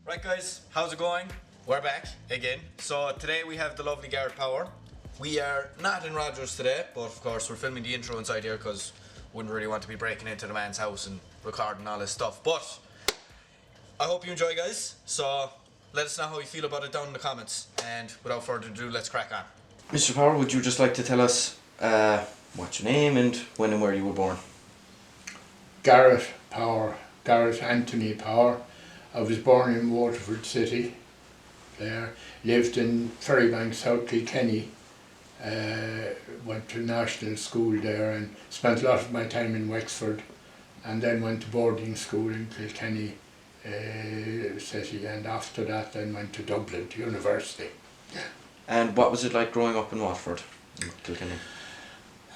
Right guys, how's it going? We're back again. So today we have the lovely Garrett Power. We are not in Rogers today, but of course we're filming the intro inside here because wouldn't really want to be breaking into the man's house and recording all this stuff. But I hope you enjoy, guys. So let us know how you feel about it down in the comments. And without further ado, let's crack on. Mr. Power, would you just like to tell us what's your name and when and where you were born? Garrett Power, Garrett Anthony Power. I was born in Waterford City there, lived in Ferrybank, South Kilkenny, went to national school there and spent a lot of my time in Wexford, and then went to boarding school in Kilkenny City, and after that then went to Dublin to university. And what was it like growing up in Waterford, in Kilkenny?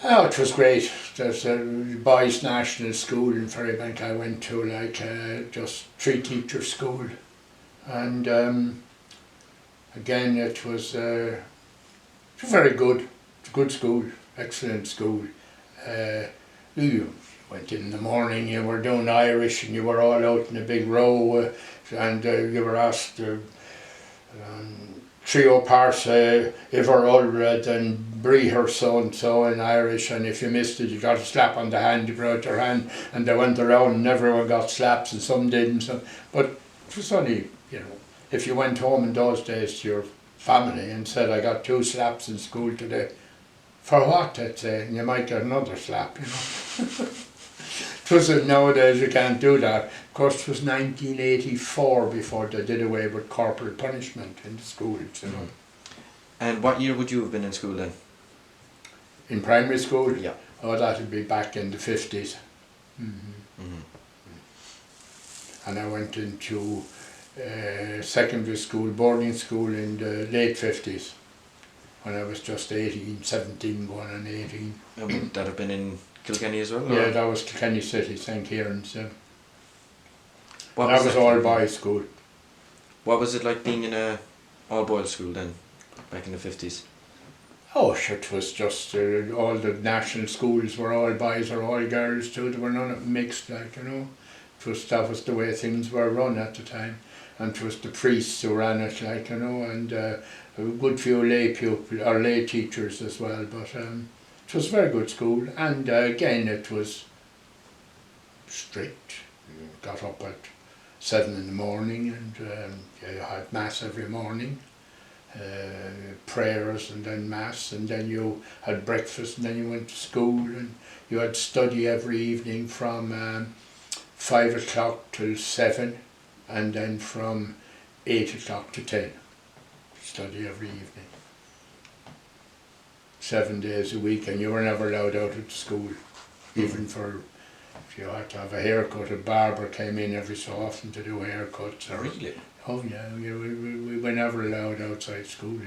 Oh, it was great. There's a boys' national school in Ferrybank I went to, just 3-teacher school, and again it was very good. It's a good school, excellent school. You went in the morning, you were doing Irish and you were all out in a big row, and you were asked trio parts Iver Ulred and Breher so and so in Irish, and if you missed it you got a slap on the hand, you brought your hand and they went around and everyone got slaps and some didn't. But it was only, if you went home in those days to your family and said I got 2 slaps in school today, for what, they'd say, and you might get another slap, It was nowadays you can't do that. Of course it was 1984 before they did away with corporal punishment in the schools, And what year would you have been in school then? In primary school? Yeah. Oh, that would be back in the 50s. And I went into secondary school, boarding school in the late 50s, when I was just 18, 17 going on 18. And would that have been in Kilkenny as well? Or? Yeah, that was Kilkenny City, St. Kieran's. That was that all boys school. What was it like being in a all boys school then, back in the 50s? Oh, sure, it was just all the national schools were all boys or all girls too. There were none of them mixed, that was the way things were run at the time, and it was the priests who ran it, and a good few lay pupils or lay teachers as well. But it was a very good school, and again it was strict. You got up at 7 in the morning, and you had mass every morning. Prayers and then mass, and then you had breakfast, and then you went to school, and you had study every evening from 5 o'clock till 7, and then from 8 o'clock to 10. Study every evening. 7 days a week, and you were never allowed out of school, even for, if you had to have a haircut, a barber came in every so often to do haircuts. Or, really? Oh yeah, we were never allowed outside school,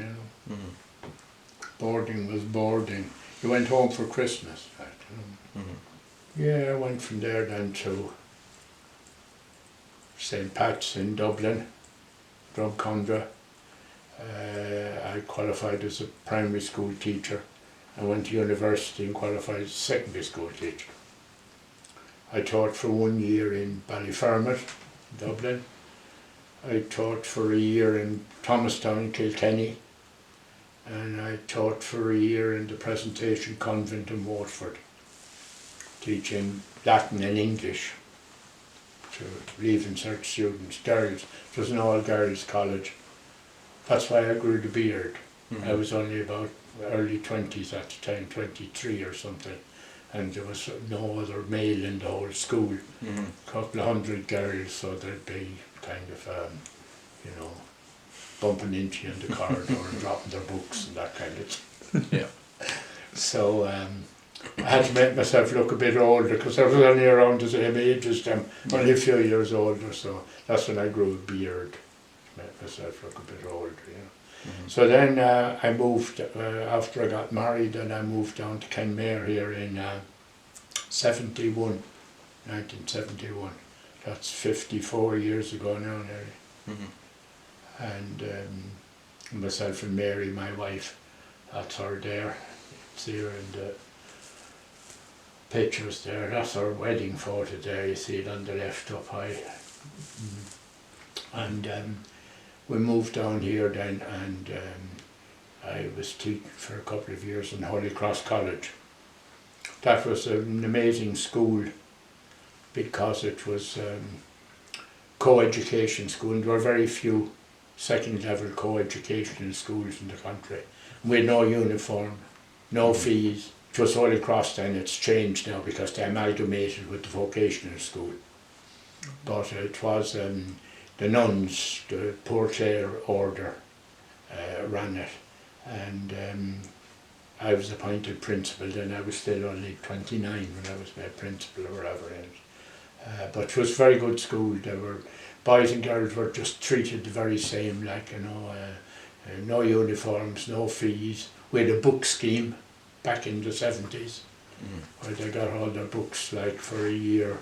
Boarding was boarding. You went home for Christmas, Yeah, I went from there then to St. Pat's in Dublin, Drumcondra. I qualified as a primary school teacher. I went to university and qualified as a secondary school teacher. I taught for 1 year in Ballyfermot, Dublin. I taught for a year in Thomastown, Kilkenny, and I taught for a year in the Presentation Convent in Waterford, teaching Latin and English to Leaving Cert students, girls. It was an all-girls college. That's why I grew the beard. I was only about early 20s at the time, 23 or something, and there was no other male in the whole school. A couple of hundred girls, so there'd be kind of, bumping into you in the corridor and dropping their books and that kind of thing. Yeah. So I had to make myself look a bit older, because I was only around the same age as them, only a few years older, so that's when I grew a beard. Made myself look a bit older, So then I moved, after I got married, and I moved down to Kenmare here in 1971. That's 54 years ago now, nearly. And myself and Mary, my wife, that's her there. See her in the pictures there. That's our wedding photo there, you see it on the left up high. And we moved down here then, and I was teaching for a couple of years in Holy Cross College. That was an amazing school because it was co-education school, and there were very few second level co-educational schools in the country. We had no uniform, no fees. It was Holy Cross then, it's changed now because they amalgamated with the vocational school. But it was the nuns, the Poor Clare order ran it, and I was appointed principal then. I was still only 29 when I was made principal or whatever it is. But it was a very good school. There were boys and girls were just treated the very same, like, you know, no uniforms, no fees. We had a book scheme back in the 70s where they got all their books like for a year,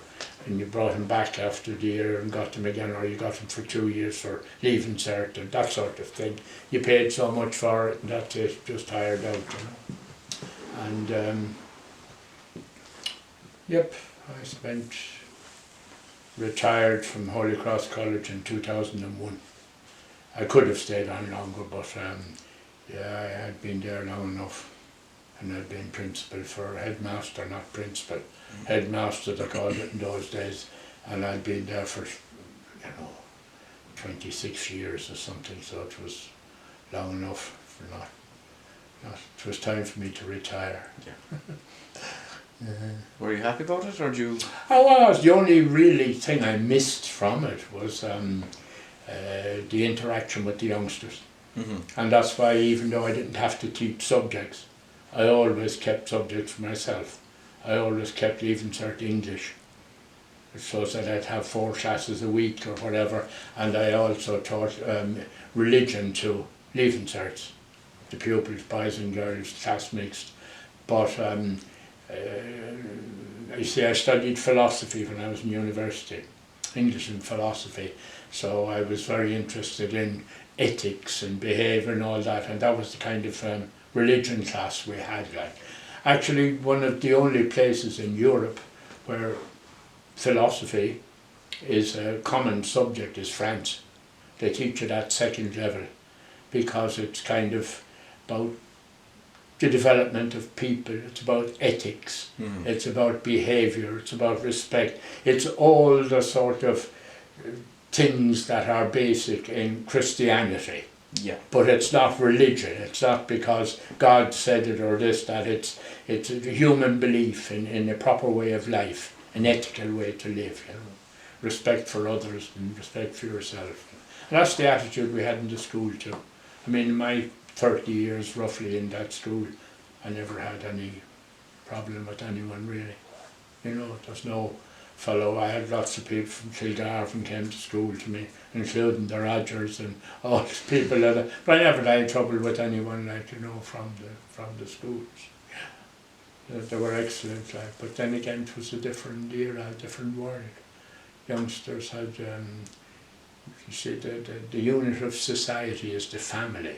and you brought them back after the year and got them again, or you got them for 2 years for leaving cert and that sort of thing. You paid so much for it, and that's it, just hired out, you know. And yep, I retired from Holy Cross College in 2001. I could have stayed on longer, but yeah, I had been there long enough, and I'd been principal for headmaster, not principal. Headmaster they called it in those days, and I'd been there for, you know, 26 years or something, so it was long enough for not it was time for me to retire. Yeah. Were you happy about it, or did you? I was. The only really thing I missed from it was the interaction with the youngsters. And that's why, even though I didn't have to teach subjects, I always kept subjects for myself. I always kept leaving cert English, so that I'd have 4 classes a week or whatever, and I also taught religion to leaving certs, the pupils, boys and girls, class mixed. But you see, I studied philosophy when I was in university, English and philosophy, so I was very interested in ethics and behaviour and all that, and that was the kind of religion class we had. Like, actually, one of the only places in Europe where philosophy is a common subject is France. They teach it at second level because it's kind of about the development of people, it's about ethics, it's about behaviour, it's about respect, it's all the sort of things that are basic in Christianity. Yeah. But it's not religion, it's not because God said it or this, that it's a human belief in a proper way of life, an ethical way to live, you know, respect for others and respect for yourself. And that's the attitude we had in the school too. I mean, in my 30 years roughly in that school, I never had any problem with anyone really. You know, there's no fellow, I had lots of people from Kilgarvan came to school to me, including the Rogers and all these people that but I never had trouble with anyone, like, you know, from the schools. They were excellent, like, but then again it was a different era, a different world. Youngsters had you see, the unit of society is the family.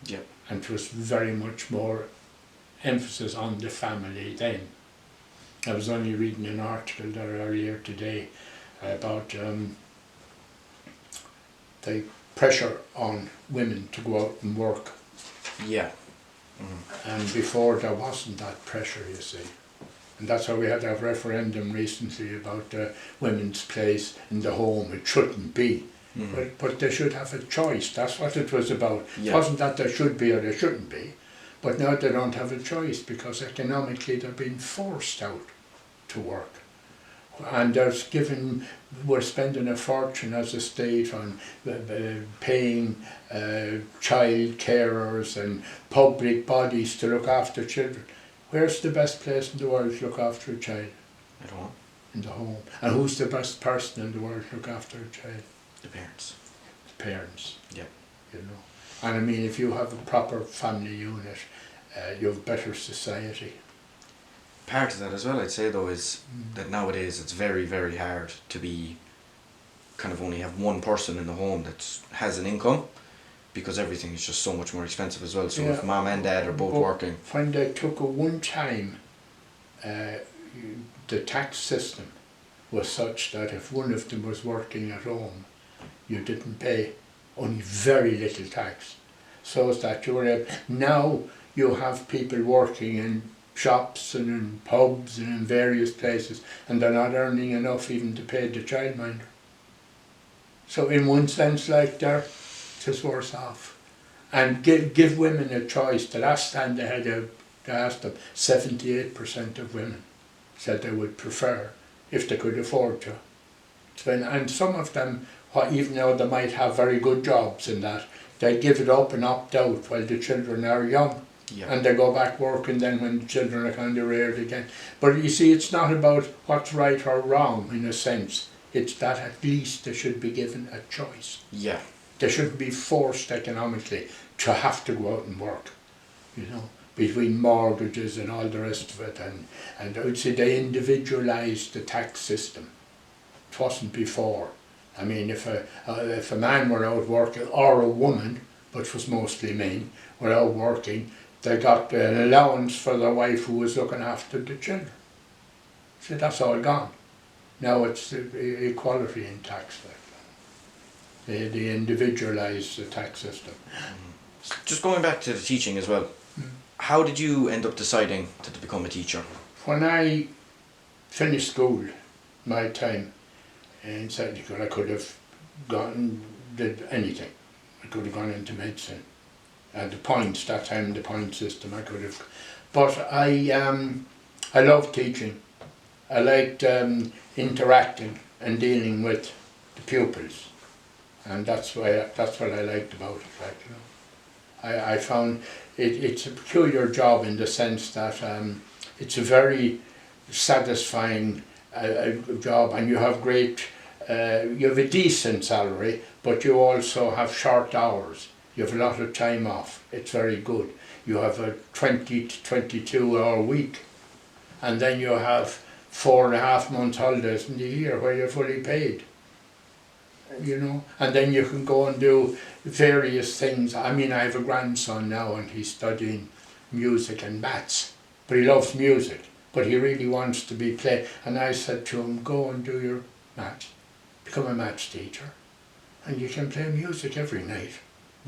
Yep. And it was very much more emphasis on the family then. I was only reading an article there earlier today about the pressure on women to go out and work. Yeah. And before there wasn't that pressure, you see. And that's why we had that referendum recently about women's place in the home. It shouldn't be. But they should have a choice. That's what it was about. Yeah. It wasn't that there should be or there shouldn't be. But now they don't have a choice because economically they're being forced out to work. And we're spending a fortune as a state on paying child carers and public bodies to look after children. Where's the best place in the world to look after a child? At home. In the home. And who's the best person in the world to look after a child? The parents. The parents. Yeah. You know. And I mean, if you have a proper family unit, you have better society. Part of that as well, I'd say though, is that nowadays it's very, very hard to be kind of only have one person in the home that has an income, because everything is just so much more expensive as well. So if mom and dad are both working. When they took a one time, the tax system was such that if one of them was working at home, you didn't pay only very little tax. So is that you were able, now you have people working in shops and in pubs and in various places, and they're not earning enough even to pay the childminder. So in one sense, like, they're just worse off. And give women a choice. The last time they asked them, 78% of women said they would prefer if they could afford to. And some of them, even though they might have very good jobs in that, they give it up and opt out while the children are young. Yeah. And they go back working then when the children are kind of reared again. But you see, it's not about what's right or wrong in a sense. It's that at least they should be given a choice. Yeah. They shouldn't be forced economically to have to go out and work, you know, between mortgages and all the rest of it. And I would say they individualised the tax system. It wasn't before. I mean, if a man were out working, or a woman, which was mostly men, were out working, they got an allowance for their wife who was looking after the children. So that's all gone. Now it's equality in tax. They individualise the tax system. Just going back to the teaching as well, how did you end up deciding to become a teacher? When I finished school, my time in secondary school, I could have gone, did anything. I could have gone into medicine. The points, that time the point system, I could have. But I loved teaching. I liked interacting and dealing with the pupils. And that's what I liked about it. Like, you know, I found it's a peculiar job in the sense that it's a very satisfying job, and you have you have a decent salary, but you also have short hours. You have a lot of time off. It's very good. You have a 20 to 22 hour week, and then you have 4.5 months holidays in the year where you're fully paid. You know, and then you can go and do various things. I mean, I have a grandson now and he's studying music and maths, but he loves music, but he really wants to be and I said to him, go and do your maths, become a maths teacher, and you can play music every night,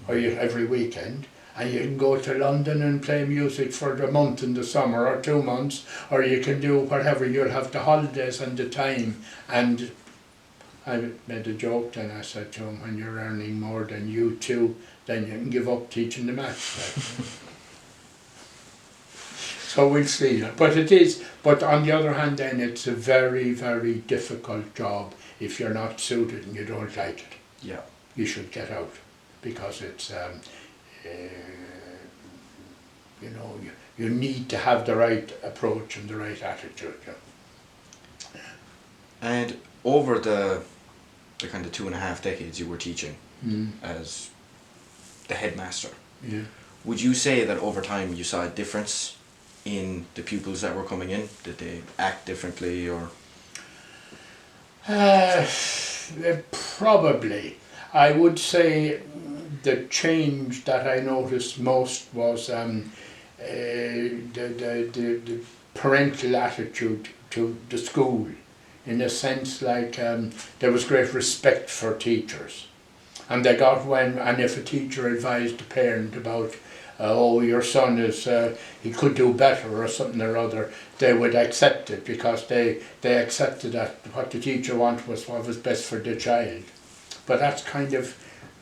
or every weekend, and you can go to London and play music for a month in the summer or 2 months, or you can do whatever. You'll have the holidays and the time. And I made a joke then. I said to him, when you're earning more than you two, then you can give up teaching the maths. So we'll see. But it is, but on the other hand then, it's a very, very difficult job. If you're not suited and you don't like it, Yeah. you should get out, because it's, you know, you need to have the right approach and the right attitude. Yeah. And over the kind of 2.5 decades you were teaching as the headmaster, Yeah. would you say that over time you saw a difference in the pupils that were coming in? Did they act differently, or? Probably. I would say the change that I noticed most was the parental attitude to the school, in a sense like there was great respect for teachers, and they got and if a teacher advised a parent about oh, your son is he could do better or something or other, they would accept it, because they accepted that what the teacher wanted was what was best for the child. But that's kind of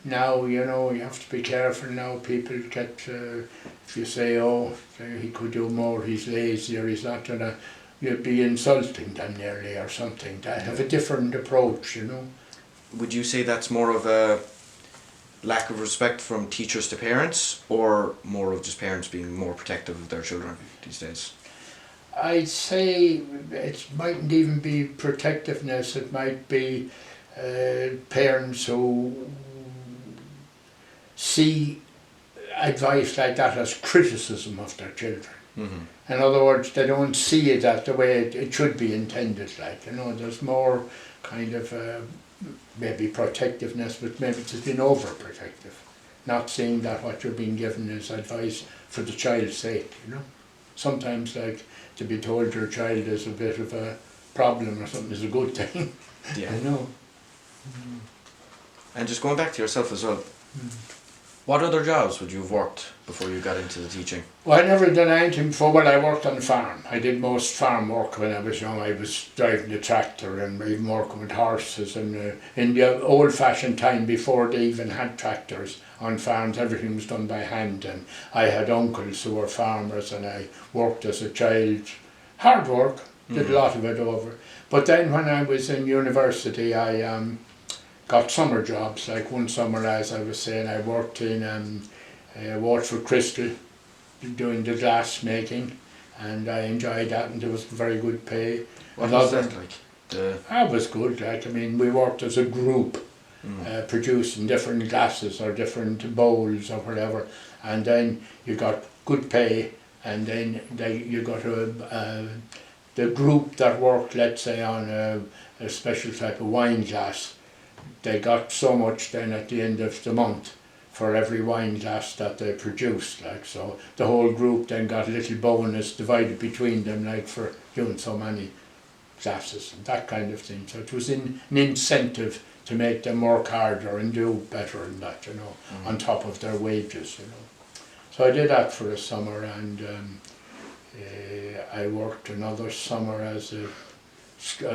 now, you know, you have to be careful now. People get if you say, oh, he could do more, he's lazy, or he's not gonna, you'd be insulting them nearly or something. They have a different approach, you know. Would you say that's more of a lack of respect from teachers to parents, or more of just parents being more protective of their children these days? I'd say it mightn't even be protectiveness, it might be parents who see advice like that as criticism of their children. In other words, they don't see it that the way it should be intended, like, you know, there's more kind of maybe protectiveness, but maybe just being overprotective, not seeing that what you're being given is advice for the child's sake, you know. Sometimes, like, to be told your child is a bit of a problem or something is a good thing. Yeah. You know. And just going back to yourself as well, what other jobs would you have worked before you got into the teaching? Well, I never done anything before. Well, I worked on the farm. I did most farm work when I was young. I was driving the tractor and even working with horses. And in the old-fashioned time, before they even had tractors on farms, everything was done by hand. And I had uncles who were farmers, and I worked as a child. Hard work, did a lot of it over. But then when I was in university, I got summer jobs. Like one summer, as I was saying, I worked in Waterford Crystal, doing the glass making, and I enjoyed that, and there was very good pay. What was that like? That was good. Like, I mean, we worked as a group, producing different glasses or different bowls or whatever, and then you got good pay, and then you got the group that worked, let's say, on a special type of wine glass. They got so much then at the end of the month for every wine glass that they produced, like, so the whole group then got a little bonus divided between them, like, for doing so many glasses and that kind of thing. So it was an incentive to make them work harder and do better and that, you know, on top of their wages, you know. So I did that for a summer, and I worked another summer as a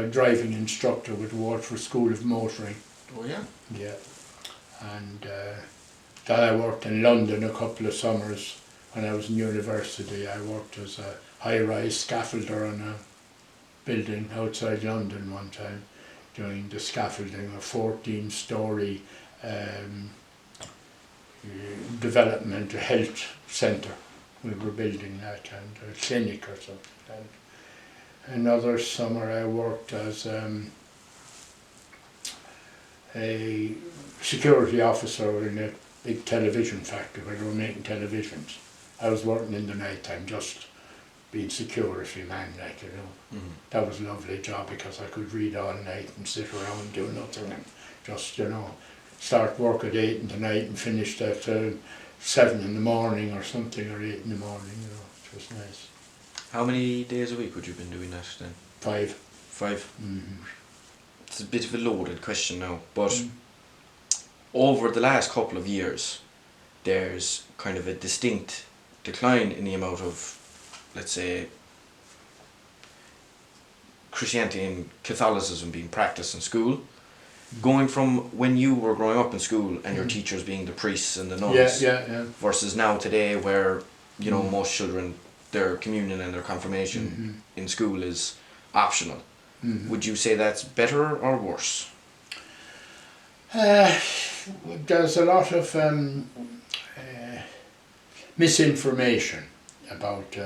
driving instructor with Waterford School of Motoring. Oh yeah? Yeah. And then I worked in London a couple of summers when I was in university. I worked as a high-rise scaffolder on a building outside London one time, doing the scaffolding, a 14-storey development, a health centre. We were building that, and a clinic or something. And another summer I worked as a security officer in a big television factory where they were making televisions. I was working in the night time, just being security man, like, you know. That was a lovely job because I could read all night and sit around and do nothing, and just, you know, start work at 8 in the night and finish at 7 in the morning or something, or 8 in the morning, you know. It was nice. How many days a week would you have been doing that then? 5. 5? It's a bit of a loaded question now, but over the last couple of years, there's kind of a distinct decline in the amount of, let's say, Christianity and Catholicism being practiced in school. Going from when you were growing up in school and your teachers being the priests and the nuns, versus now today where, you know, most children, their communion and their confirmation in school is optional. Would you say that's better or worse? There's a lot of misinformation about,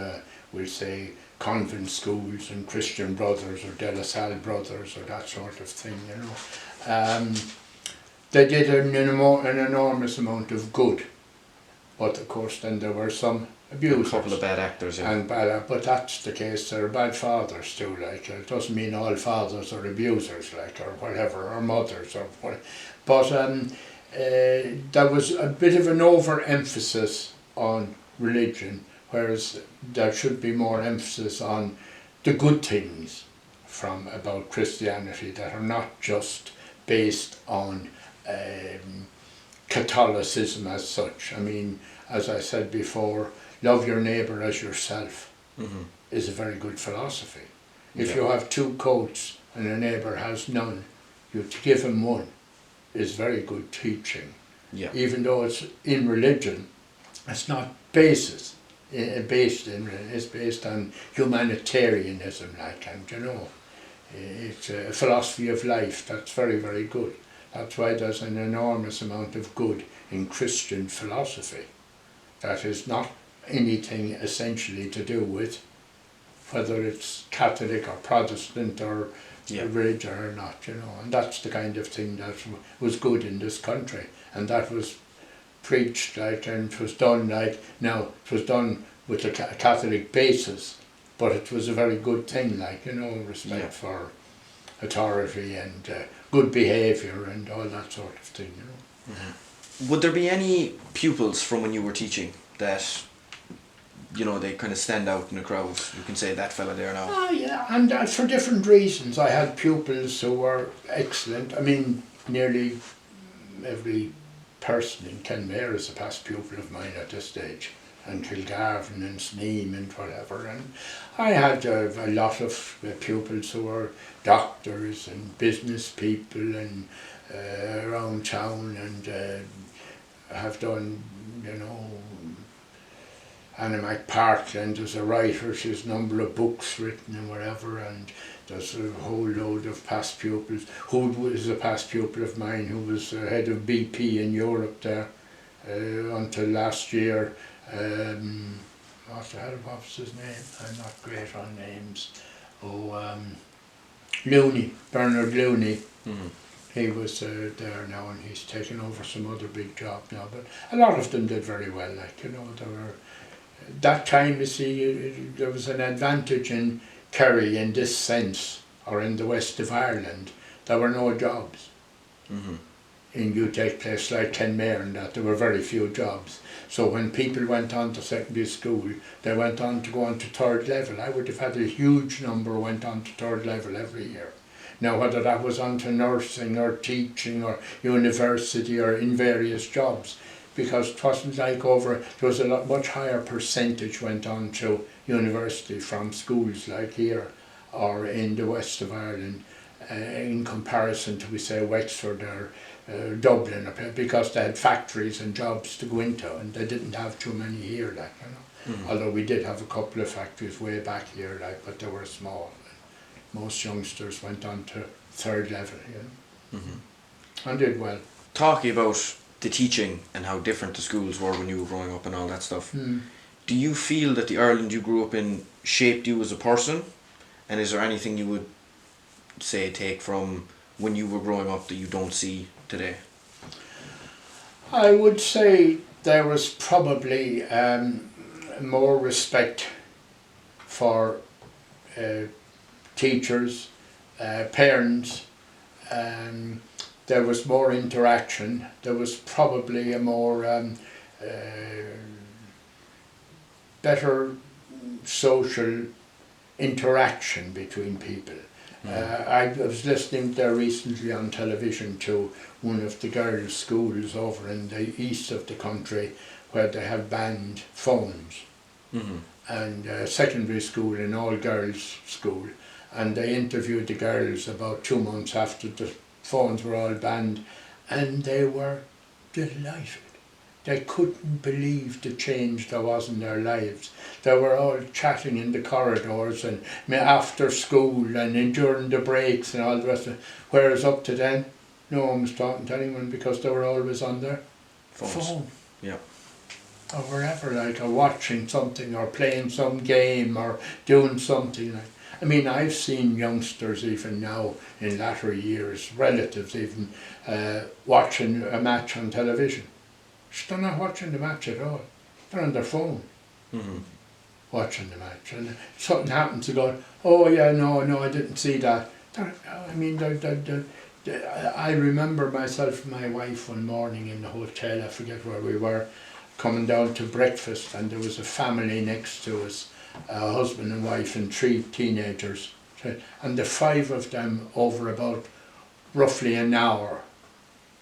we'll say, convent schools and Christian Brothers or De La Salle Brothers or that sort of thing, you know. They did an enormous amount of good, but of course then there were some abusers. A couple of bad actors, yeah. And bad, but that's the case. There are bad fathers too. Like, it doesn't mean all fathers are abusers, like, or whatever, or mothers, or what. But there was a bit of an overemphasis on religion, whereas there should be more emphasis on the good things about Christianity that are not just based on Catholicism as such. I mean, as I said before, love your neighbour as yourself is a very good philosophy. If you have 2 coats and a neighbour has none, you to give him one is very good teaching. Yeah. Even though it's in religion, it's not based in religion, it's based on humanitarianism, like, and you know, it's a philosophy of life that's very, very good. That's why there's an enormous amount of good in Christian philosophy that is not anything essentially to do with whether it's Catholic or Protestant or religion or not, you know. And that's the kind of thing that was good in this country, and that was preached, like, and it was done, like, now it was done with a Catholic basis, but it was a very good thing, like, you know, respect for authority and good behaviour and all that sort of thing, you know. Would there be any pupils from when you were teaching that, you know, they kind of stand out in the crowd? You can say that fella there now. Yeah, and for different reasons. I had pupils who were excellent. I mean, nearly every person in Kenmare is a past pupil of mine at this stage, and Kilgarvan and Sneem and whatever. And I had a lot of pupils who were doctors and business people and around town, and have done, you know, Anna McPartland is a writer, she's a number of books written and whatever, and there's a whole load of past pupils. Who was a past pupil of mine who was head of BP in Europe there until last year. What was his name? I'm not great on names. Looney, Bernard Looney. Mm-hmm. He was there now, and he's taken over some other big job now. But a lot of them did very well. Like, you know, there were that time. You see, there was an advantage in Kerry in this sense, or in the west of Ireland. There were no jobs. Mm-hmm. In you take place like Kenmare and that, there were very few jobs. So when people went on to secondary school, they went on to go on to third level. I would have had a huge number went on to third level every year. Now whether that was on to nursing or teaching or university or in various jobs, because it wasn't like there was a much higher percentage went on to university from schools like here or in the west of Ireland in comparison to, we say, Wexford or Dublin, because they had factories and jobs to go into, and they didn't have too many here, like, you know. Mm-hmm. Although we did have a couple of factories way back here, like, but they were small. Most youngsters went on to third level, you know, and did well. Talking about the teaching and how different the schools were when you were growing up and all that stuff, do you feel that the Ireland you grew up in shaped you as a person? And is there anything you would say take from when you were growing up that you don't see today? I would say there was probably more respect for teachers, parents. There was more interaction. There was probably a more better social interaction between people. I was listening there recently on television to one of the girls' schools over in the east of the country where they have banned phones. And secondary school, an all-girls school, and they interviewed the girls about 2 months after the phones were all banned, and they were delighted. They couldn't believe the change there was in their lives. They were all chatting in the corridors and after school and during the breaks and all the rest of it. Whereas up to then, no one was talking to anyone because they were always on their phone. Yeah. Or wherever, like, or watching something or playing some game or doing something. Like, I mean, I've seen youngsters even now in latter years, relatives even, watching a match on television. They're not watching the match at all. They're on their phone watching the match. And something happens to go, oh yeah, no, I didn't see that. I mean, I remember myself and my wife one morning in the hotel, I forget where we were, coming down to breakfast, and there was a family next to us, a husband and wife and 3 teenagers. And the 5 of them, over about roughly an hour,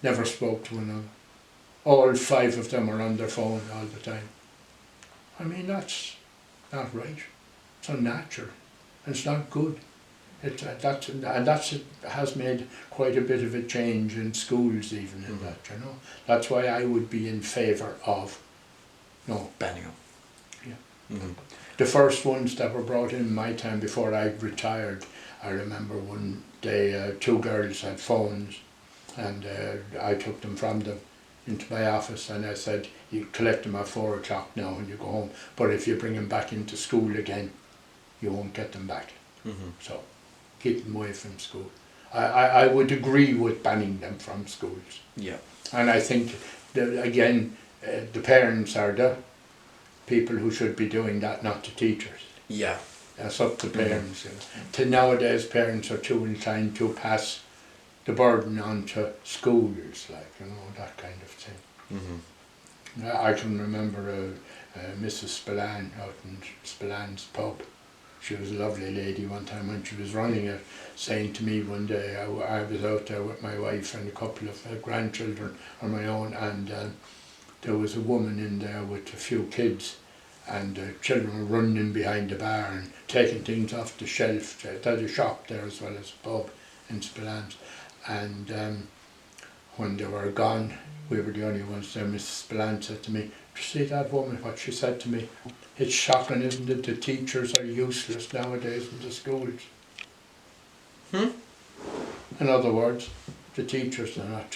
never spoke to one another. All 5 of them are on their phone all the time. I mean, that's not right. It's unnatural. And it's not good. It has made quite a bit of a change in schools even in that, you know. That's why I would be in favour of banning them. Yeah. The first ones that were brought in my time before I retired, I remember one day 2 girls had phones, and I took them from them into my office, and I said, you collect them at 4 o'clock now when you go home, but if you bring them back into school again, you won't get them back. So keep them away from school. I would agree with banning them from schools. Yeah. And I think that, again, the parents are the people who should be doing that, not the teachers. Yeah. That's up to parents. You know. To nowadays, parents are too inclined to pass the burden on to schools, like, you know, that kind of thing. I can remember Mrs. Spillane out in Spillane's pub She was a lovely lady one time when she was running it, saying to me one day, I was out there with my wife and a couple of grandchildren on my own, and there was a woman in there with a few kids, and the children were running in behind the bar and taking things off the shelf. There's a shop there as well as a pub in Spillane. And when they were gone, we were the only ones there. Mrs. Spillane said to me, "Did you see that woman?" What she said to me, "It's shocking, isn't it? The teachers are useless nowadays in the schools." In other words, the teachers are not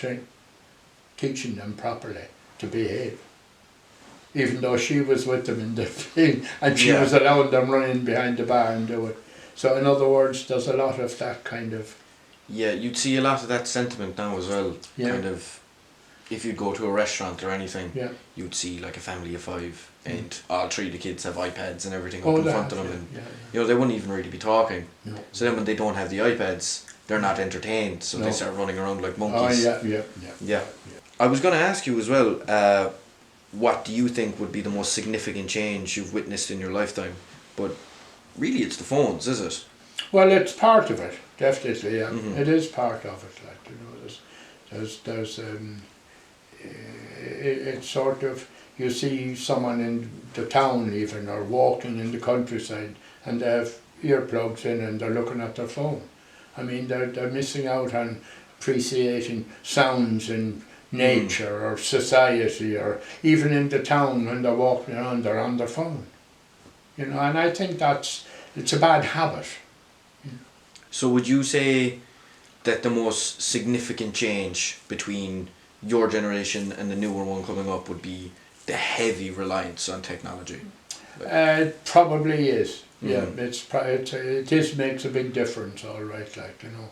teaching them properly to behave. Even though she was with them in the thing, and she was allowing them running behind the bar and do it. So in other words, there's a lot of that kind of... Yeah, you'd see a lot of that sentiment now as well. Yeah. Kind of, if you'd go to a restaurant or anything, Yeah. you'd see like a family of 5 and all 3 of the kids have iPads and everything Oh, up in they front have, of them, yeah, and yeah. you know, they wouldn't even really be talking. No. So then when they don't have the iPads, they're not entertained, so No. they start running around like Oh, monkeys. yeah. I was going to ask you as well, what do you think would be the most significant change you've witnessed in your lifetime? But really it's the phones, is it? Well, it's part of it, definitely. Yeah. Mhm. It is part of it. Like, you know, it's sort of, you see someone in the town even, or walking in the countryside, and they have earplugs in and they're looking at their phone. I mean, they're missing out on appreciating sounds in nature or society, or even in the town when they're walking around, they're on their phone. You know, and I think it's a bad habit. So would you say that the most significant change between your generation and the newer one coming up would be the heavy reliance on technology? It probably is. Yeah, Mhm. it makes a big difference, all right. Like, you know,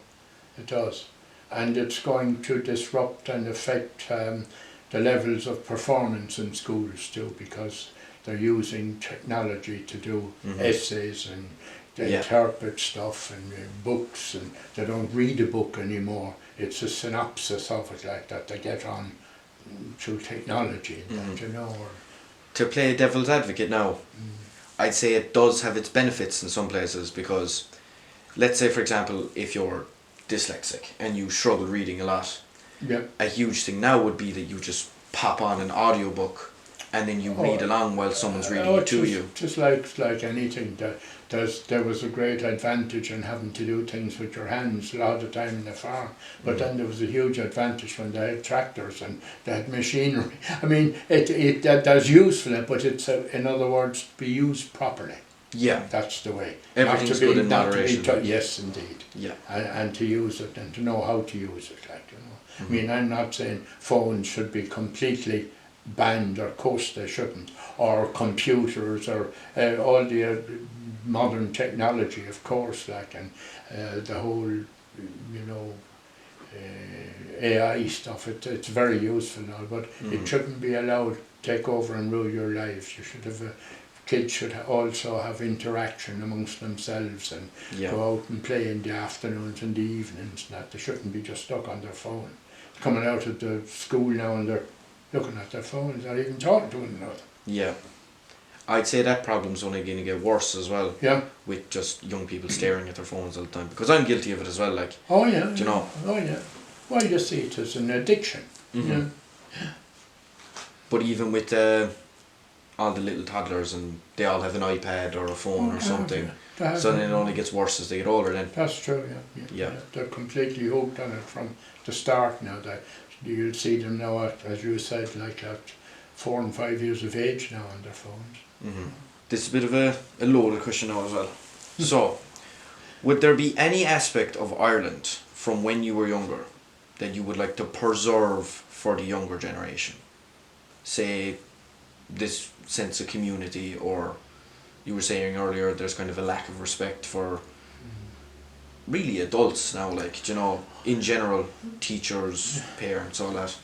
it does, and it's going to disrupt and affect the levels of performance in schools too, because they're using technology to do essays, and they interpret stuff and books, and they don't read a book anymore. It's a synopsis of it, like that they get on through technology and that, you know. Or, To play devil's advocate now, I'd say it does have its benefits in some places, because let's say, for example, if you're dyslexic and you struggle reading a lot, yeah. a huge thing now would be that you just pop on an audiobook and then you read along while someone's reading it to you. Just like anything, there was a great advantage in having to do things with your hands a lot of the time in the farm, but then there was a huge advantage when they had tractors and they had machinery. I mean, that's useful, but it's in other words, be used properly. Yeah. That's the way. Everything's good in moderation. Yes, indeed. Yeah. And to use it and to know how to use it, like, you know. I mean, I'm not saying phones should be completely banned, or course they shouldn't, or computers, or all the modern technology, of course, like, and the whole, you know, AI stuff. It's very useful now, but it shouldn't be allowed to take over and rule your lives. You should have kids should also have interaction amongst themselves and go out and play in the afternoons and the evenings. And that they shouldn't be just stuck on their phone. Coming out of the school now and they're looking at their phones, or even talking to one another. Yeah. I'd say that problem's only going to get worse as well. Yeah. With just young people staring at their phones all the time, because I'm guilty of it as well. Like. Oh yeah. Do you know? Oh yeah. Well, you see, it as an addiction. Yeah. But even with all the little toddlers, and they all have an iPad or a phone or something, so then it only gets worse as they get older. Then. That's true. Yeah. They're completely hooked on it from the start now. That you'll see them now at, as you said, like at 4 and 5 years of age now on their phones. This is a bit of a loaded question now as well. So, would there be any aspect of Ireland from when you were younger that you would like to preserve for the younger generation? Say, this sense of community, or you were saying earlier there's kind of a lack of respect for really adults now, like, you know, in general, teachers, parents, all that.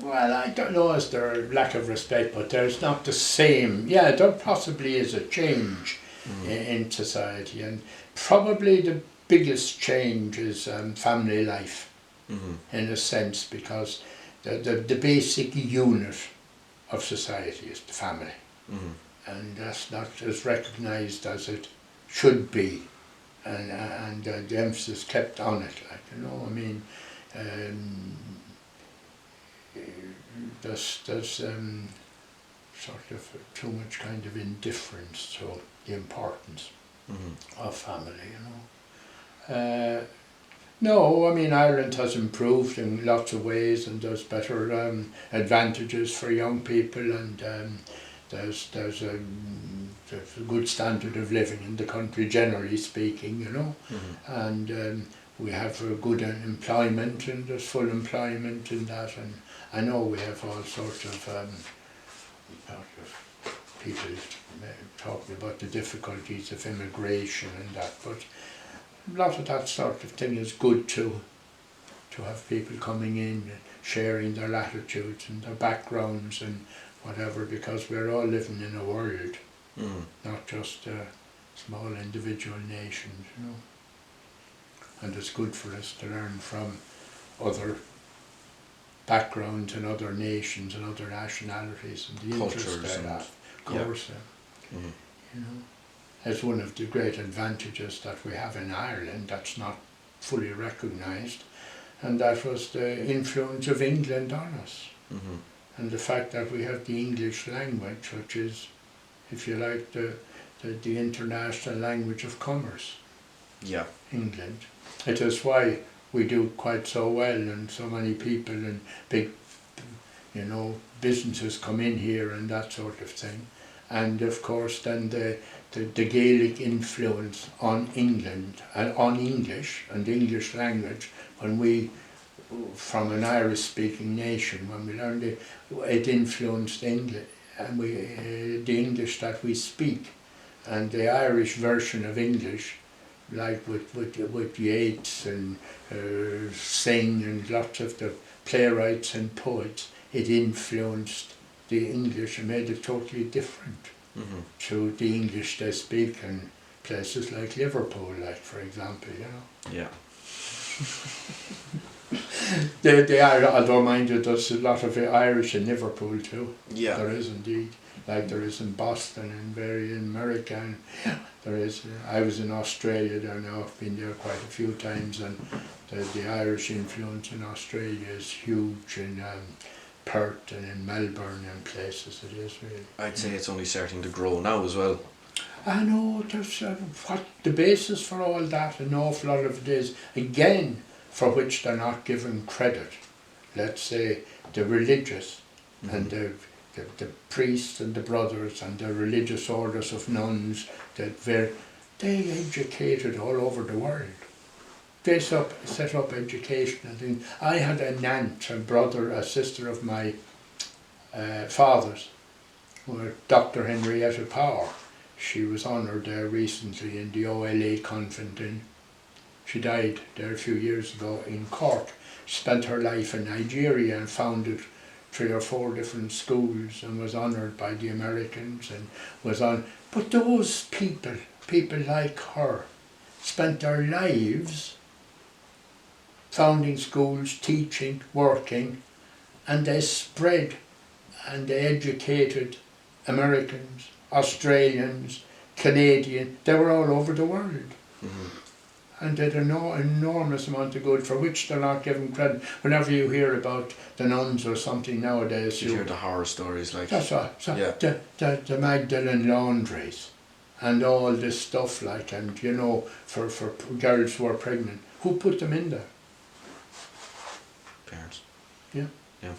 Well, I don't know as there a lack of respect, but there's not the same. Yeah, there possibly is a change in society, and probably the biggest change is family life, in a sense, because the basic unit of society is the family, and that's not as recognised as it should be, and the emphasis kept on it, like, you know, I mean, there's sort of too much kind of indifference to the importance of family, you know. No, I mean, Ireland has improved in lots of ways, and there's better advantages for young people, and there's a good standard of living in the country, generally speaking, you know, and we have good employment, and there's full employment in that, and I know we have all sorts of people talking about the difficulties of immigration and that, but a lot of that sort of thing is good too, to have people coming in and sharing their attitudes and their backgrounds and whatever, because we're all living in a world, not just small individual nations, you know. And it's good for us to learn from other backgrounds and other nations and other nationalities and the Cultures interest they and- have, of course. You know, it's one of the great advantages that we have in Ireland that's not fully recognised, and that was the influence of England on us, and the fact that we have the English language, which is, if you like, the international language of commerce. Yeah. England. It is why we do quite so well, and so many people and big, you know, businesses come in here and that sort of thing. And of course then the Gaelic influence on England and on English and the English language, when we, from an Irish speaking nation, when we learned it, it influenced English, and the English that we speak, and the Irish version of English, like with Yeats and Synge and lots of the playwrights and poets, it influenced the English and made it totally different to the English they speak in places like Liverpool, like, for example, you know. Yeah. They are, although mind you, there's a lot of Irish in Liverpool too. Yeah. There is indeed, like there is in Boston and very in America, and there is. I was in Australia there now. I've been there quite a few times, and the Irish influence in Australia is huge in Perth and in Melbourne and places. It is really. I'd say it's only starting to grow now as well. I know there's what the basis for all that. An awful lot of it is, again, for which they're not given credit. Let's say the religious and the priests and the brothers and the religious orders of nuns, they educated all over the world. They set up educational things. I had an aunt, a brother, a sister of my father's, Dr. Garrett Power. She was honoured there recently in the OLA convent she died there a few years ago in Cork. She spent her life in Nigeria and founded 3 or 4 different schools and was honoured by the Americans and was on. But those people like her, spent their lives founding schools, teaching, working, and they spread and they educated Americans, Australians, Canadians. They were all over the world. And did an enormous amount of good, for which they're not given credit. Whenever you hear about the nuns or something nowadays, You hear the horror stories like. that's what, Yeah. the Magdalene laundries and all this stuff, like, and you know, for girls who are pregnant, who put them in there? Parents. Yeah. Yeah.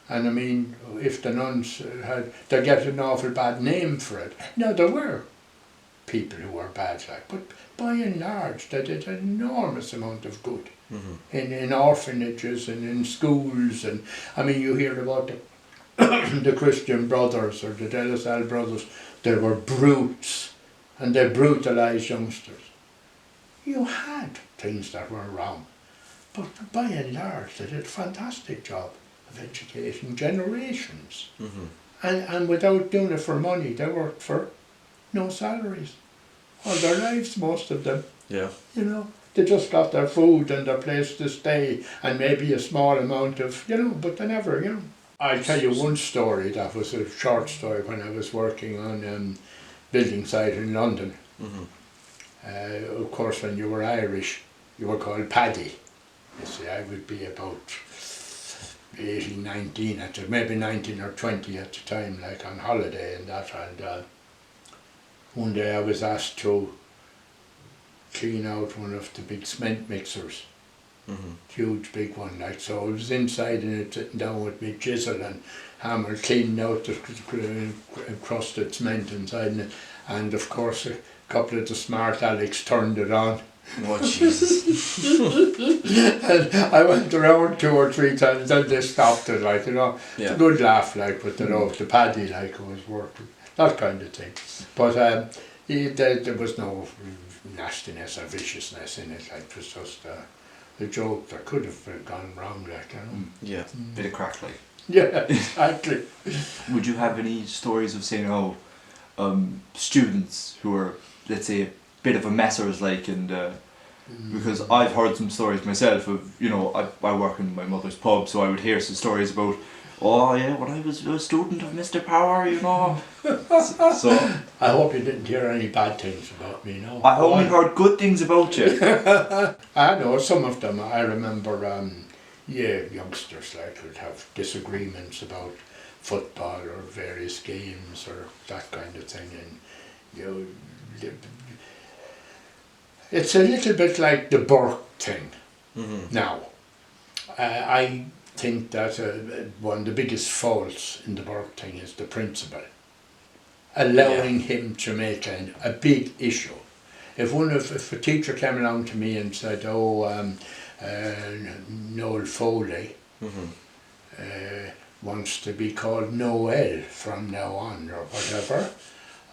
And I mean, if the nuns they get an awful bad name for it. Now there were people who were bad, like, but by and large they did an enormous amount of good in orphanages and in schools. And I mean, you hear about the Christian Brothers or the De La Salle Brothers. They were brutes and they brutalised youngsters. You had things that were wrong, but by and large they did a fantastic job of educating generations. And without doing it for money, they worked for no salaries all their lives, most of them. Yeah. You know, they just got their food and their place to stay and maybe a small amount of, you know, but they never, you know. I'll tell you one story that was a short story when I was working on building site in London. Of course, when you were Irish, you were called Paddy. You see, I would be about 18, 19 maybe 19 or 20 at the time, like on holiday and that. And one day I was asked to clean out one of the big cement mixers. Huge big one, like, so I was inside and it sitting down with me chisel and hammer cleaning out the crusted cement inside it. And of course a couple of the smart Alex turned it on. Oh Jesus. And I went around 2 or 3 times, then they stopped it, like, you know. It's a good laugh, like, with the Paddy, like, who was working, that kind of thing. But there was no nastiness or viciousness in it, like, it was just a joke that could have gone wrong, like, you know. Yeah. Bit of crack, like. Yeah, exactly. Would you have any stories of saying how students who are, let's say, a bit of a messers, like, and because I've heard some stories myself of, you know, I work in my mother's pub, so I would hear some stories about, oh yeah, when I was a student of Mr. Power, you know. So I hope you didn't hear any bad things about me, no. I only heard good things about you. I know some of them. I remember, youngsters, like, would have disagreements about football or various games or that kind of thing, and you know, it's a little bit like the Burke thing. Now, I think that one of the biggest faults in the Burke thing is the principal allowing him to make a big issue. If a teacher came along to me and said, "Oh, Noel Foley wants to be called Noel from now on," or whatever,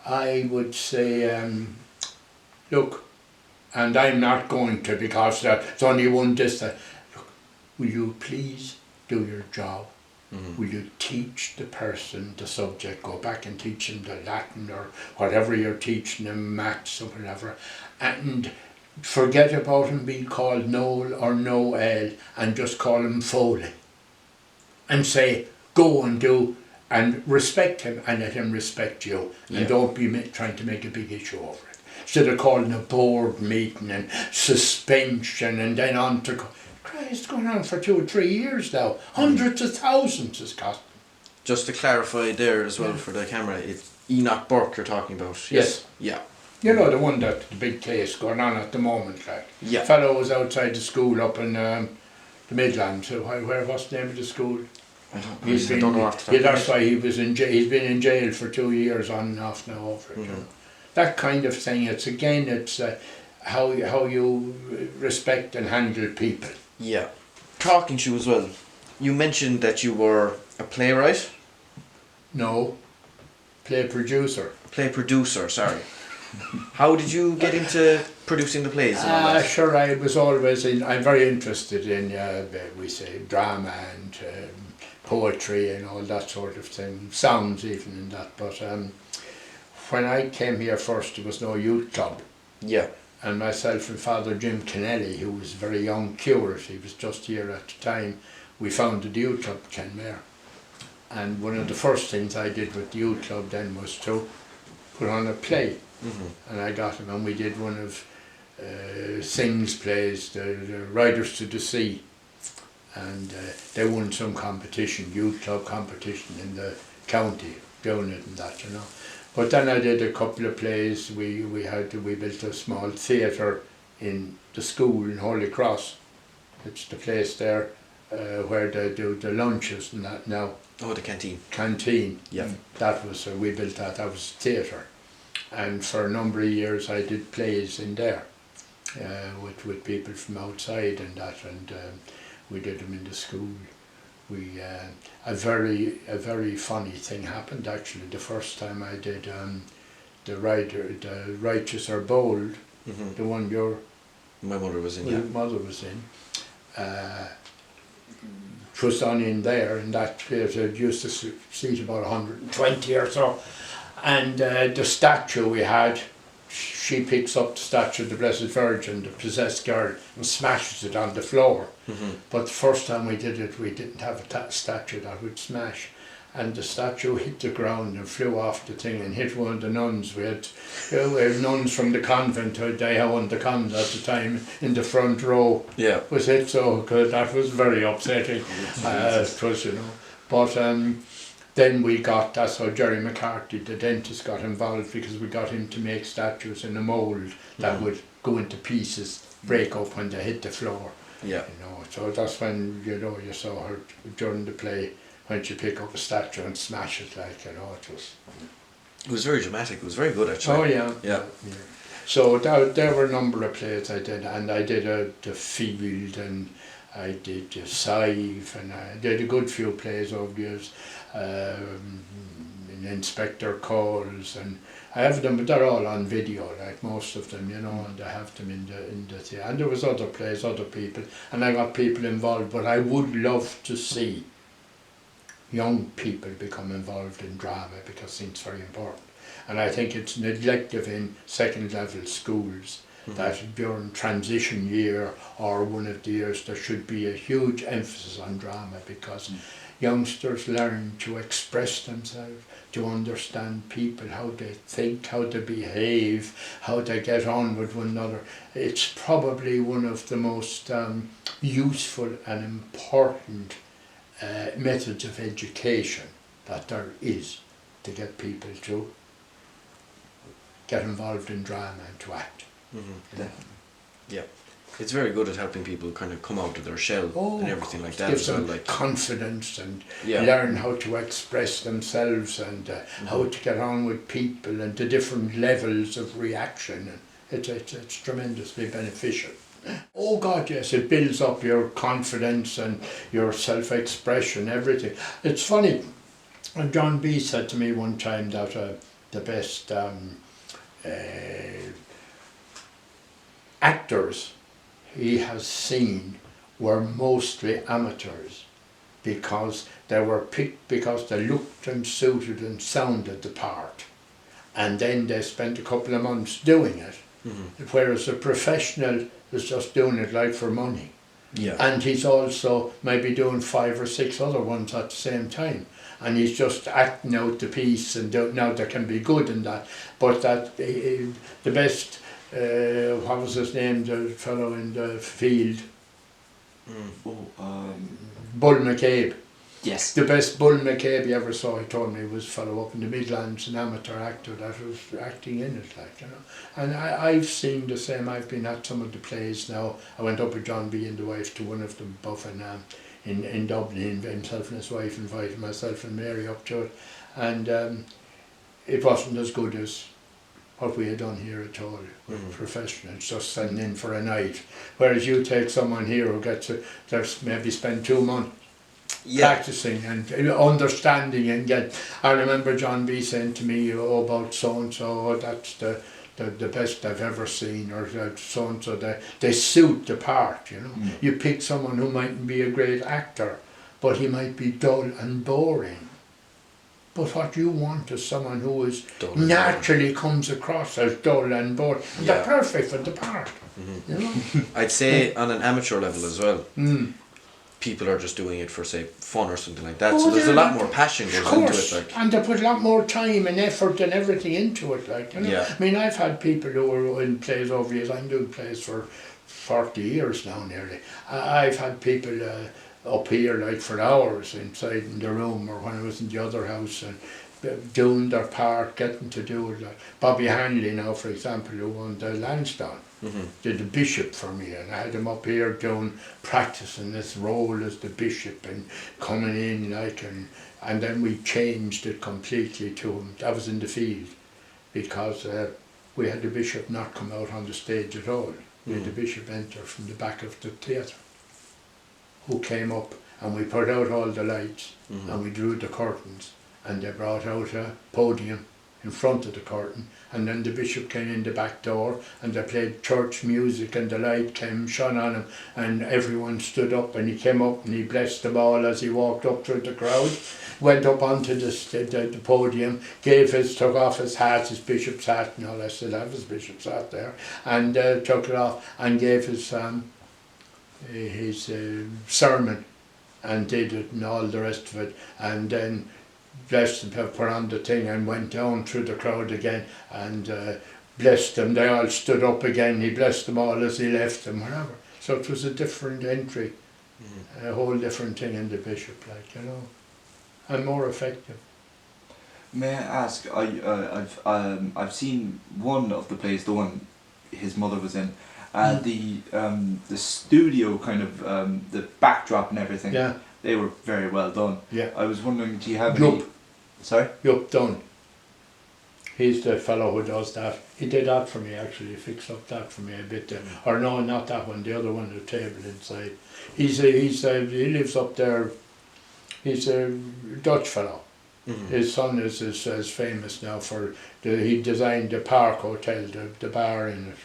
I would say, look, and I'm not going to, because there's only one distance. Look, will you please do your job? Will you teach the person the subject? Go back and teach them the Latin or whatever you're teaching them, maths or whatever, and forget about him being called Noel or Noel and just call him Foley. And say, go and do, and respect him and let him respect you, and don't be trying to make a big issue over it. Instead of calling a board meeting and suspension and then on to, Christ, going on for 2 or 3 years now. Hundreds of thousands it's costing. Just to clarify there as well for the camera, it's Enoch Burke you're talking about. Yes. Yeah. You know, the one that, the big case going on at the moment, like. Yeah. Fellow was outside the school up in the Midlands. So what's the name of the school? I don't know after that. Yeah, that's why he was in jail. He's been in jail for 2 years on and off now over it. You know? That kind of thing. It's again, it's how you respect and handle people. Yeah. Talking to you as well, you mentioned that you were a playwright? No, play producer. Play producer, sorry. How did you get into producing the plays and all that? Sure, I was always I'm very interested in, we say, drama and poetry and all that sort of thing, sounds even in that, but when I came here first there was no youth club. Yeah. And myself and Father Jim Kennelly, who was a very young curate, he was just here at the time, we founded the youth club Kenmare. And one of the first things I did with the youth club then was to put on a play. And I got him, and we did one of Singh's plays, the Riders to the Sea. And they won some competition, youth club competition in the county, doing it and that, you know. But then I did a couple of plays. We built a small theatre in the school in Holy Cross. It's the place there where they do the lunches and that now. Oh, the canteen. Canteen. Yeah. That was, we built that. That was theatre. And for a number of years I did plays in there with people from outside and that, and we did them in the school. We a very funny thing happened actually the first time I did the Righteous or Bold, the one my mother was in. your mother was in. It was done in there, and that theatre used to seat about 120 or so. And the statue we had, she picks up the statue of the Blessed Virgin, the possessed girl, and smashes it on the floor. But the first time we did it, we didn't have a statue that would smash. and the statue hit the ground and flew off the thing and hit one of the nuns. We had nuns from the convent, they had one of the cons at the time, in the front row. Yeah. Was it so good? That was very upsetting. It was, you know. But then we got, that's how Jerry McCarthy, the dentist, got involved, because we got him to make statues in a mould that would go into pieces, break up when they hit the floor. Yeah. You know, so that's when, you know, you saw her during the play, when she pick up a statue and smash it, like, you know, It was very dramatic. It was very good, actually. Oh yeah. Yeah. So there were a number of plays I did, and I did the Field, and I did the Sive, and I did a good few plays over the years. Inspector Calls, and I have them, but they're all on video, like most of them, you know, and I have them in the theatre. And there was other plays, other people, and I got people involved, but I would love to see young people become involved in drama, because it's very important. And I think it's neglected in second level schools, that during transition year or one of the years there should be a huge emphasis on drama, because youngsters learn to express themselves, to understand people, how they think, how they behave, how they get on with one another. It's probably one of the most useful and important methods of education that there is, to get people to get involved in drama and to act. Yeah. It's very good at helping people kind of come out of their shell and everything like that. Gives as well, them like confidence and Yeah. learn how to express themselves, and how to get on with people, and the different levels of reaction. And it's tremendously beneficial. Oh God, yes, it builds up your confidence and your self-expression, everything. It's funny, John B said to me one time that the best actors he has seen were mostly amateurs, because they were picked because they looked and suited and sounded the part, and then they spent a couple of months doing it, whereas a professional was just doing it like for money. Yeah. And he's also maybe doing 5 or 6 other ones at the same time, and he's just acting out the piece, and now there can be good in that, but that the best, what was his name, the fellow in the Field, Bull McCabe. Yes. The best Bull McCabe you ever saw, he told me, was a fellow up in the Midlands, an amateur actor that was acting in it, like, you know. And I've seen the same. I've been at some of the plays now. I went up with John B and the wife to one of them, both in Dublin. Himself and his wife invited myself and Mary up to it, and it wasn't as good as what we had done here at all. Professionals just sitting in for a night, whereas you take someone here who gets to maybe spend 2 months practicing and understanding, and get. I remember John B saying to me, "Oh, about so and so, that's the best I've ever seen," or so and so. They suit the part, you know. You pick someone who mightn't be a great actor, but he might be dull and boring. But what you want is someone who is naturally comes across as dull and boring. And they're perfect for the part. You know? I'd say on an amateur level as well, people are just doing it for, say, fun or something like that. So there's a lot more passion goes into it. Like. And they put a lot more time and effort and everything into it. Like, you know? Yeah. I mean, I've had people who are in plays over years. I'm doing plays for 40 years now nearly. I've had people up here like for hours inside in the room, or when I was in the other house, and doing their part, getting to do it. Like Bobby Hanley now, for example, who won the Lansdowne, did the bishop for me, and I had him up here doing, practicing this role as the bishop and coming in like, and then we changed it completely to him. That was in the Field, because we had the bishop not come out on the stage at all. We had the bishop enter from the back of the theatre, who came up, and we put out all the lights, and we drew the curtains, and they brought out a podium in front of the curtain, and then the bishop came in the back door, and they played church music, and the light came shone on him, and everyone stood up, and he came up and he blessed them all as he walked up through the crowd, went up onto the podium, took off his hat, his bishop's hat, and all. I still have his bishop's hat there, and took it off and gave his sermon, and did it and all the rest of it, and then blessed them, put on the thing and went down through the crowd again and blessed them. They all stood up again. He blessed them all as he left them, whatever. So it was a different entry, a whole different thing in the bishop, like, you know, and more effective. May I ask? I've seen one of the plays, the one his mother was in. The studio kind of the backdrop and everything. Yeah. They were very well done. Yeah. I was wondering, do you have Yup. any? Sorry. Yup, done. He's the fellow who does that. He did that for me actually. He fixed up that for me a bit. Or no, not that one. The other one, the table inside. He lives up there. He's a Dutch fellow. His son is as famous now for he designed the Park Hotel, the bar in it.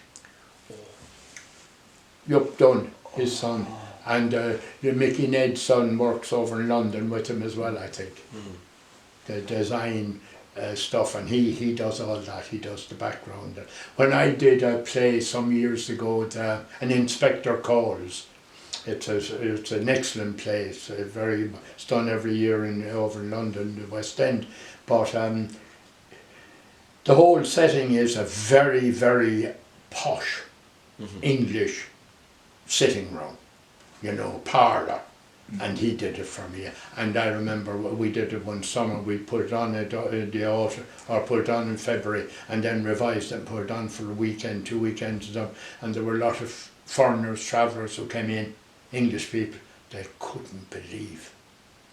Yup, done. His son. And the Mickey Ned's son works over in London with him as well, I think. The design stuff, and he does all that. He does the background. When I did a play some years ago, an Inspector Calls, it's an excellent play. It's done every year over in London, the West End. But the whole setting is a very, very posh English sitting room, you know, parlour. And he did it for me. And I remember we did it one summer. We put it on in the autumn, or put it on in February, and then revised it and put it on for a weekend, 2 weekends. And there were a lot of foreigners, travellers who came in, English people. They couldn't believe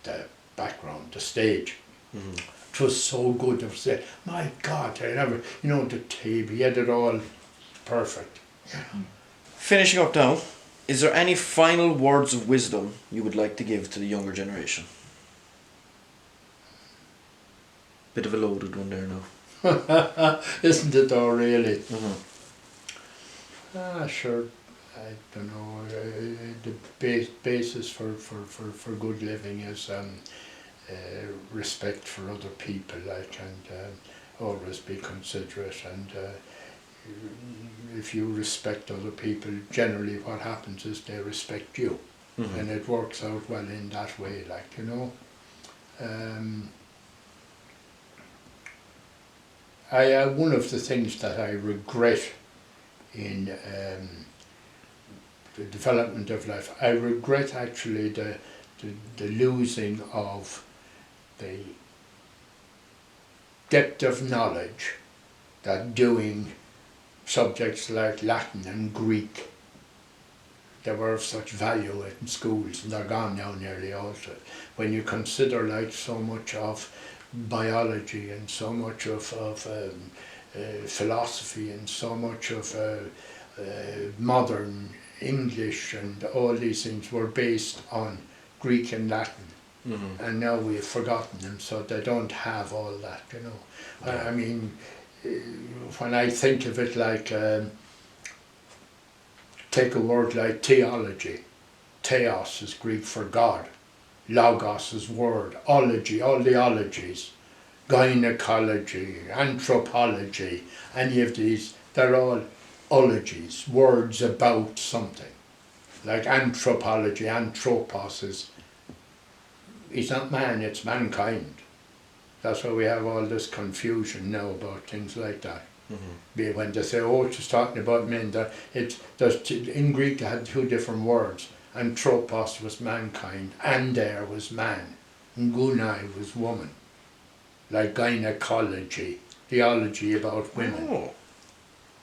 the background, the stage. It was so good. They said, my God, I never, you know, the table, he had it all perfect. Finishing up now, is there any final words of wisdom you would like to give to the younger generation? Bit of a loaded one there now. Isn't it though, really? Sure, I don't know. The basis for good living is respect for other people, like, and always be considerate, and if you respect other people, generally what happens is they respect you, and it works out well in that way, like, you know. One of the things that I regret in the development of life, I regret actually the losing of the depth of knowledge that doing subjects like Latin and Greek, they were of such value in schools, and they're gone now nearly all. When you consider like so much of biology and so much of philosophy and so much of modern English and all these things were based on Greek and Latin, and now we've forgotten them, so they don't have all that, you know. I mean, when I think of it, like, take a word like theology. Theos is Greek for God. Logos is word. Ology, all the ologies. Gynecology, anthropology, any of these, they're all ologies, words about something. Like anthropology, anthropos is, it's not man, it's mankind. That's why we have all this confusion now about things like that. When they say, oh, it's just talking about men, in Greek they had two different words. Anthropos was mankind, ander was man, gunai was woman. Like gynecology, theology about women. Oh,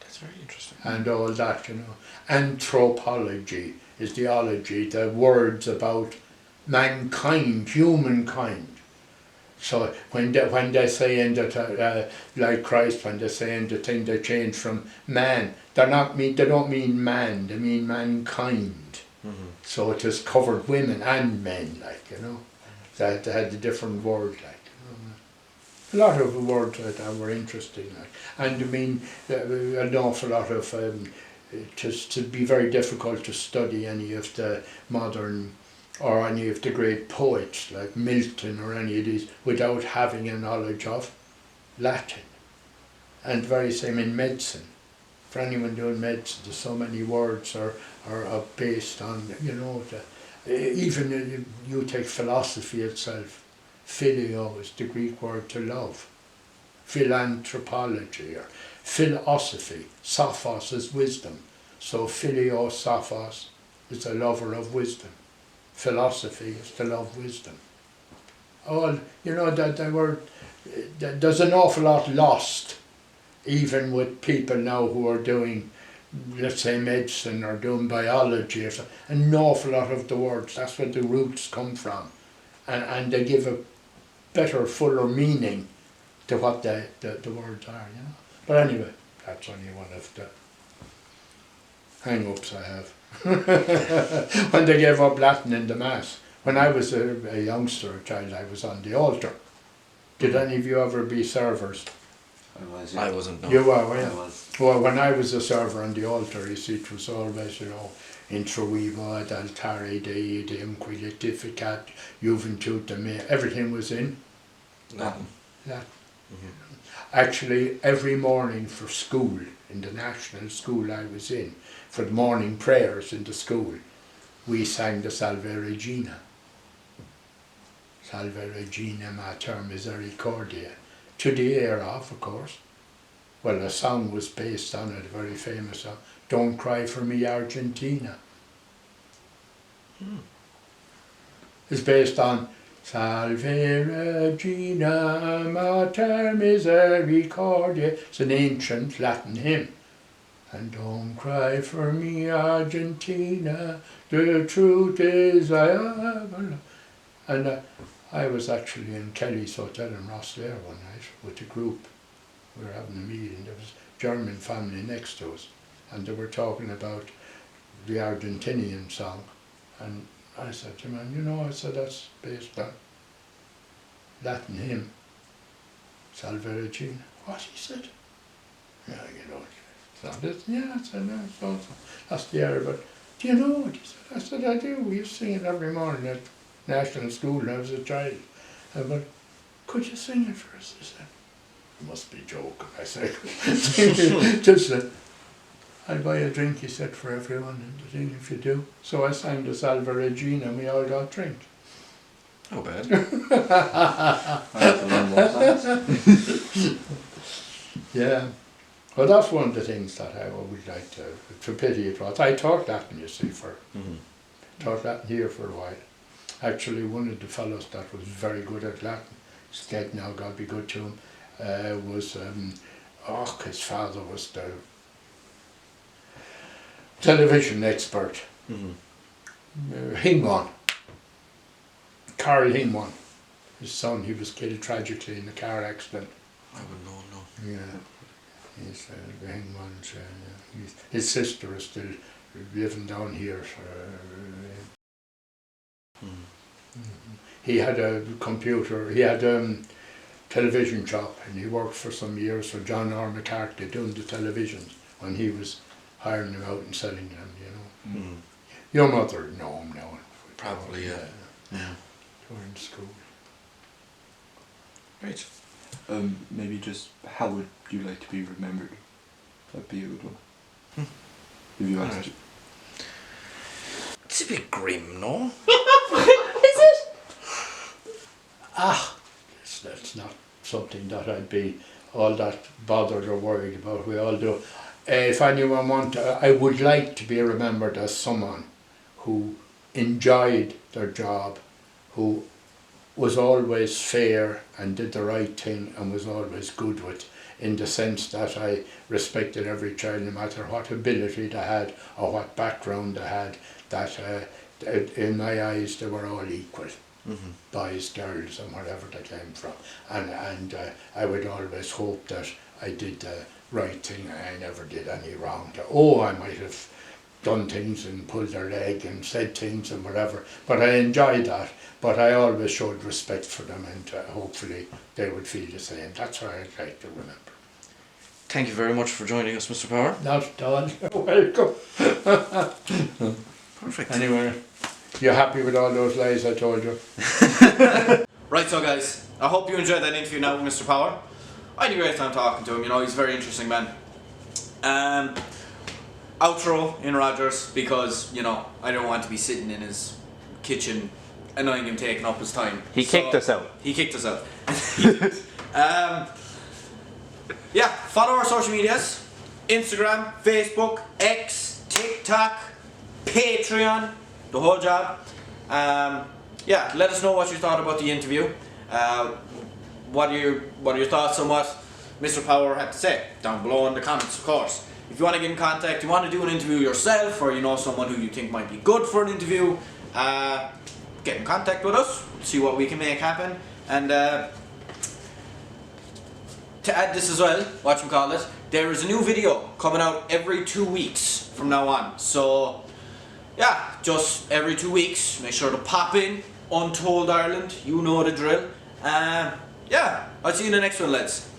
that's very interesting. And all that, you know. Anthropology is theology, the words about mankind, humankind. So when they say in the like Christ, when they say in the thing they change from man, they don't mean man, they mean mankind. So it has covered women and men, like, you know. They had a different word, like, you know. A lot of words that were interesting, like, and I mean an awful lot of just to be very difficult to study any of the modern or any of the great poets like Milton or any of these without having a knowledge of Latin. And very same in medicine. For anyone doing medicine, there's so many words are based on, you know, even you take philosophy itself. Phileo is the Greek word to love. Philanthropology or philosophy. Sophos is wisdom. So phileo sophos is a lover of wisdom. Philosophy is to love wisdom. All, you know, that they were, there's an awful lot lost, even with people now who are doing, let's say, medicine or doing biology or something. An awful lot of the words, that's where the roots come from. And they give a better, fuller meaning to what the words are, you know. But anyway, that's only one of the hang-ups I have. When they gave up Latin in the Mass. When I was a youngster, a child, I was on the altar. Did any of you ever be servers? I was, yeah. I wasn't, no. You were, were you? I was. Well, when I was a server on the altar, you see, it was always, you know, Introvivo ad altare Dei Deum qui letificat Juventutem mea. Everything was in Latin. Latin. Mm-hmm. Actually, every morning for school, in the national school I was in, for the morning prayers in the school, we sang the Salve Regina. Salve Regina Mater Misericordia. To the air of course. Well, a song was based on it, a very famous song, Don't Cry for Me Argentina. It's based on Salve Regina Mater Misericordia. It's an ancient Latin hymn. And don't cry for me Argentina, the truth is I have a love. And I was actually in Kelly's Hotel in Rosslare one night with a group. We were having a meeting. There was a German family next to us, and they were talking about the Argentinian song. And I said to him, you know, I said, that's based on Latin hymn, Salve Regina. What, he said? Yeah, you know, it's not this. Yeah, I said, no, it's also, that's the area, but do you know what? He said, I said, I do. We used to sing it every morning at national school when I was a child. But could you sing it for us? He said, you must be joking. I said, just I'll buy a drink, he said, for everyone in the thing if you do. So I sang the Salve Regina and we all got drink. Not bad. I have to learn what Yeah. Well, that's one of the things that I would like to, it's a pity it was. I taught Latin, you see, taught Latin here for a while. Actually, one of the fellows that was very good at Latin, he's dead now, God be good to him, was, his father was the television expert. Hingwan, Carl Hingwan. His son, he was killed tragically in a car accident. I wouldn't know, no. Yeah. He's the Hingwan's, his sister is still living down here. He had a computer, he had a television shop, and he worked for some years for John R. McCarthy doing the televisions when he was hiring them out and selling them, you know. Your mother know him now. Probably, yeah. Yeah. During school. Great. Maybe just how would you like to be remembered? That'd be a good one. If you asked. Right. It's a bit grim, no? That's not something that I'd be all that bothered or worried about. We all do. If anyone want, I would like to be remembered as someone who enjoyed their job, who was always fair and did the right thing and was always good with, in the sense that I respected every child no matter what ability they had or what background they had, that in my eyes they were all equal. Boys, girls and wherever they came from, and I would always hope that I did the right thing and I never did any wrong. I might have done things and pulled their leg and said things and whatever, but I enjoyed that. But I always showed respect for them, and hopefully they would feel the same. That's what I'd like to remember. Thank you very much for joining us, Mr. Power. Not at all. You're welcome. Perfect. Anyway, you happy with all those lies I told you? Right, so guys, I hope you enjoyed that interview now with Mr. Power. I had a great time talking to him, you know, he's a very interesting man. Outro in Rogers, because, you know, I don't want to be sitting in his kitchen annoying him taking up his time. He kicked us out. He kicked us out. Yeah, follow our social medias: Instagram, Facebook, X, TikTok, Patreon, the whole job. Yeah, let us know what you thought about the interview. What are your thoughts on what Mr. Power had to say down below in the comments, of course. If you want to get in contact, you want to do an interview yourself, or you know someone who you think might be good for an interview, get in contact with us, see what we can make happen. And to add this as well, whatchamacallit, there is a new video coming out every 2 weeks from now on. So yeah, just every 2 weeks, make sure to pop in Untold Ireland, you know the drill. Yeah, I'll see you in the next one, lads.